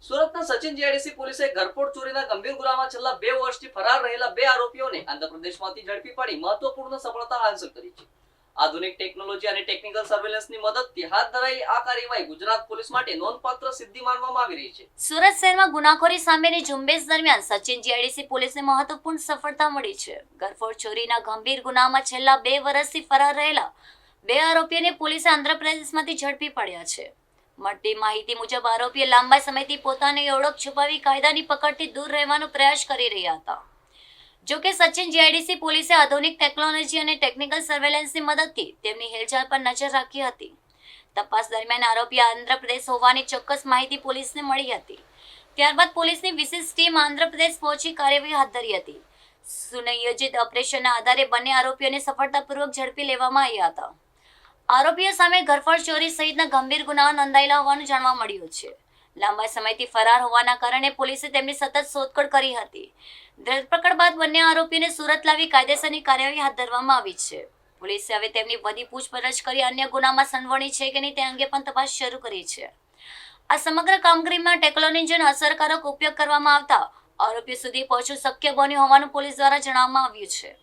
સુરતના સચિન જીઆઈડીસી પોલીસે ઘરફોડ ચોરીના ગંભીર ગુનામાં છેલ્લા 2 વર્ષથી ફરાર રહેલા 2 આરોપીઓને આંધ્રપ્રદેશમાંથી ઝડપી પાડી મહત્વપૂર્ણ સફળતા હાંસલ કરી છે. આધુનિક ટેકનોલોજી અને ટેકનિકલ સર્વેલન્સની મદદથી હાથ ધરાયેલી આ કાર્યવાહી ગુજરાત પોલીસ માટે નોંધપાત્ર સિદ્ધિ માનવામાં આવી રહી છે. સુરત શહેરમાં ગુનાખોરી સામેની ઝુંબેશ દરમિયાન સચિન જીઆઈડીસી પોલીસને મહત્વપૂર્ણ સફળતા મળી છે. ઘરફોડ ચોરીના ગંભીર ગુનામાં છેલ્લા 2 વર્ષથી ફરાર રહેલા 2 આરોપીઓને પોલીસે આંધ્રપ્રદેશમાંથી ઝડપી પાડ્યા છે. મળતી માહિતી મુજબ આરોપીઓ લાંબા સમયથી પોતાની ઓળખ છુપાવી કાયદાની પકડથી દૂર રહેવાનો પ્રયાસ કરી રહ્યા હતા. જોકે સચિન જીઆઈડીસી પોલીસે આધુનિક ટેકનોલોજી અને ટેકનિકલ સર્વેલન્સની મદદથી તેમની હિલચાલ પર નજર રાખી હતી. તપાસ દરમિયાન આરોપી આંધ્રપ્રદેશ હોવાની ચોક્કસ માહિતી પોલીસને મળી હતી. ત્યારબાદ પોલીસની વિશેષ ટીમ આંધ્રપ્રદેશ પહોંચી કાર્યવાહી હાથ ધરી હતી. સુનિયોજિત ઓપરેશનના આધારે બંને આરોપીઓને સફળતાપૂર્વક ઝડપી લેવામાં આવ્યા હતા. આરોપીઓ સામે ઘરફોડ ચોરી સહિતના ગંભીર ગુનાઓ નોંધાયેલા હોવાનું જાણવા મળ્યું છે. લાંબા સમયથી ફરાર હોવાના કારણે પોલીસે તેમની સતત શોધખોળ કરી હતી. ધરપકડ બાદ બંને આરોપીઓને સુરત લાવી કાયદેસરની કાર્યવાહી હાથ ધરવામાં આવી છે. પોલીસે હવે તેમની વધુ પૂછપરછ કરી અન્ય ગુનામાં સંડોવણી છે કે નહીં તે અંગે પણ તપાસ શરૂ કરી છે. આ સમગ્ર કામગીરીમાં ટેકનોલોજીનો અસરકારક ઉપયોગ કરવામાં આવતા આરોપીઓ સુધી પહોંચવું શક્ય બન્યું હોવાનું પોલીસ દ્વારા જણાવવામાં આવ્યું છે.